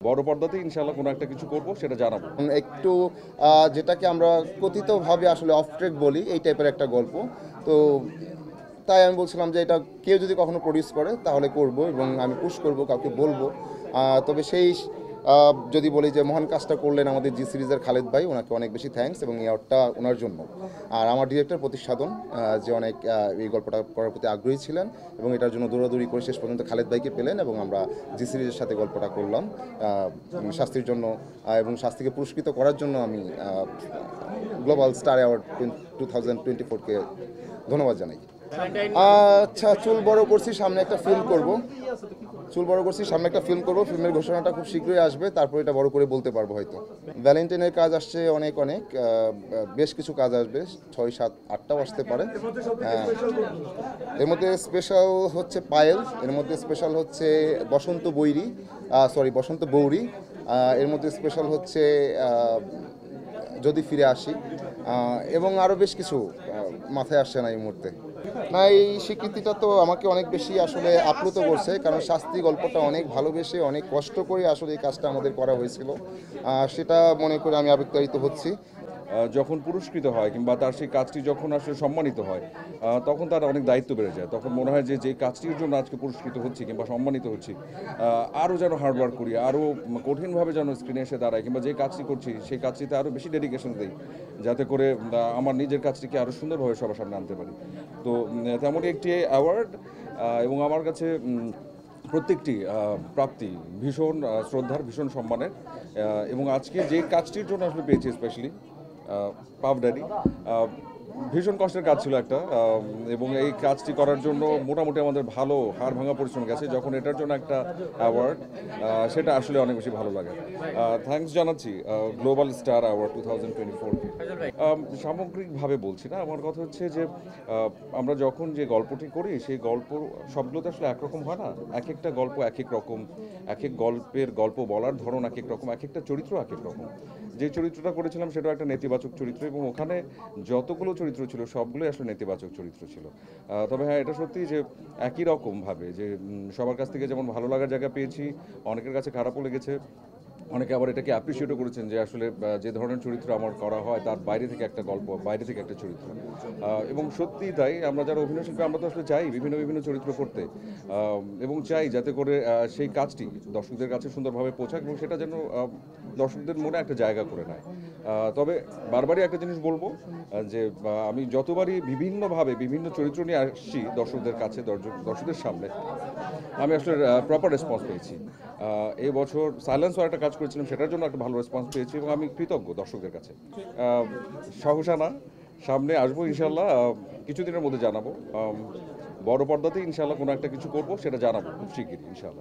বড় পর্দাতে ইনশাআল্লাহ কোনো একটা কিছু করব, সেটা জানাবো। একটু যেটাকে আমরা কথিতভাবে আসলে অফ ট্র্যাক বলি, এই টাইপের একটা গল্প। তো তাই আমি বলছিলাম যে এটা কেউ যদি কখনো প্রডিউস করে তাহলে করব এবং আমি পুশ করব, কাউকে বলবো। তবে সেই যদি বলি যে মহান কাজটা করলেন আমাদের জি সিরিজের খালেদ ভাই, ওনাকে অনেক বেশি থ্যাঙ্কস এবং এই অ্যাওয়ার্ডটা ওনার জন্য। আর আমার ডিরেক্টর প্রতিসাধন, যে অনেক এই গল্পটা করার প্রতি আগ্রহী ছিলেন এবং এটার জন্য দৌড়াদৌড়ি করে শেষ পর্যন্ত খালেদ ভাইকে পেলেন এবং আমরা জি সিরিজের সাথে গল্পটা করলাম শাস্তির জন্য। এবং শাস্তিকে পুরস্কৃত করার জন্য আমি গ্লোবাল স্টার অ্যাওয়ার্ড 2024-কে ধন্যবাদ জানাই। আচ্ছা, চুল বড় করছি, সামনে একটা ফিল্ম করব। ফিল্মের ঘোষণাটা খুব শীঘ্রই আসবে, তারপর এটা বড় করে বলতে পারবো হয়তো। ভ্যালেন্টাইনের কাজ আসছে অনেক বেশ কিছু কাজ আসবে, 6, 7, 8টাও আসতে পারে। এর মধ্যে স্পেশাল হচ্ছে পায়েল, এর মধ্যে স্পেশাল হচ্ছে বসন্ত বৌরি, এর মধ্যে স্পেশাল হচ্ছে যদি ফিরে আসি, এবং আরও বেশ কিছু মাথায় আসছে না এই মুহূর্তে। না, এই স্বীকৃতিটা তো আমাকে অনেক বেশি আসলে আপ্লুত করছে, কারণ শাস্তি গল্পটা অনেক ভালোবেসে অনেক কষ্ট করে আসলে এই কাজটা আমাদের করা হয়েছিল। সেটা মনে করে আমি আবেগতাড়িত হচ্ছি। যখন পুরস্কৃত হয় কিংবা তার সেই কাজটি যখন আসলে সম্মানিত হয়, তখন তার অনেক দায়িত্ব বেড়ে যায়। তখন মনে হয় যে যে কাজটির জন্য আজকে পুরস্কৃত হচ্ছি কিংবা সম্মানিত হচ্ছি, আরও যেন হার্ডওয়ার্ক করি, আরও কঠিনভাবে যেন স্ক্রিনে এসে দাঁড়ায়, কিংবা যে কাজটি করছি সেই কাজটিতে আরও বেশি ডেডিকেশন দিই, যাতে করে আমার নিজের কাজটিকে আরও সুন্দরভাবে সবার সামনে আনতে পারি। তো তেমনই একটি অ্যাওয়ার্ড, এবং আমার কাছে প্রত্যেকটি প্রাপ্তি ভীষণ শ্রদ্ধার, ভীষণ সম্মানের। এবং আজকে যে কাজটির জন্য আসলে পেয়েছি স্পেশালি পাফ ড্যাডি, ভীষণ কষ্টের কাজ ছিল একটা, এবং এই কাজটি করার জন্য মোটামুটি আমাদের ভালো হাড় ভাঙা পরিশ্রম গেছে। যখন এটার জন্য একটা অ্যাওয়ার্ড, সেটা আসলে অনেক বেশি ভালো লাগে। থ্যাঙ্কস জানাচ্ছি গ্লোবাল স্টার অ্যাওয়ার্ড 2024-কে। সামগ্রিকভাবে বলছি না, আমার কথা হচ্ছে যে আমরা যখন যে গল্পটি করি সেই গল্প সবগুলো তো আসলে একরকম হয় না। এক একটা গল্প এক এক রকম, এক এক গল্পের গল্প বলার ধরন এক এক রকম, এক একটা চরিত্র এক এক রকম। যে চরিত্রটা করেছিলাম সেটা একটা নেতিবাচক চরিত্র, এবং ওখানে যতগুলো চরিত্র ছিল সবগুলোই আসলে নেতিবাচক চরিত্র ছিল। তবে হ্যাঁ, এটা সত্যি যে একই রকমভাবে যে সবার কাছ থেকে যেমন ভালো লাগার জায়গা পেয়েছি, অনেকের কাছে খারাপও লেগেছে, অনেকে আবার এটাকে অ্যাপ্রিসিয়েটও করেছেন যে আসলে যে ধরনের চরিত্র আমার করা হয় তার বাইরে থেকে একটা গল্প, বাইরে থেকে একটা চরিত্র। এবং সত্যিই তাই, আমরা যারা অভিনয় শিল্পী আমরা তো আসলে চাই বিভিন্ন বিভিন্ন চরিত্র করতে, এবং চাই যাতে করে সেই কাজটি দর্শকদের কাছে সুন্দরভাবে পৌঁছাক এবং সেটা যেন দর্শকদের মনে একটা জায়গা করে নেয়। তবে বারবারই একটা জিনিস বলবো, যে আমি যতবারই বিভিন্নভাবে বিভিন্ন চরিত্র নিয়ে আসছি দর্শকদের কাছে, দর্শকদের সামনে, আমি আসলে প্রপার রেসপন্স পেয়েছি। এই বছর সাইলেন্সও একটা কাজ করেছিলাম, সেটার জন্য একটা ভালো রেসপন্স পেয়েছি এবং আমি কৃতজ্ঞ দর্শকদের কাছে। সহসা না, সামনে আসবো ইনশাল্লাহ, কিছুদিনের মধ্যে জানাবো। বড় পর্দাতে ইনশাল্লাহ কোনো একটা কিছু করব, সেটা জানাবো খুব শিগগিরই ইনশাল্লাহ।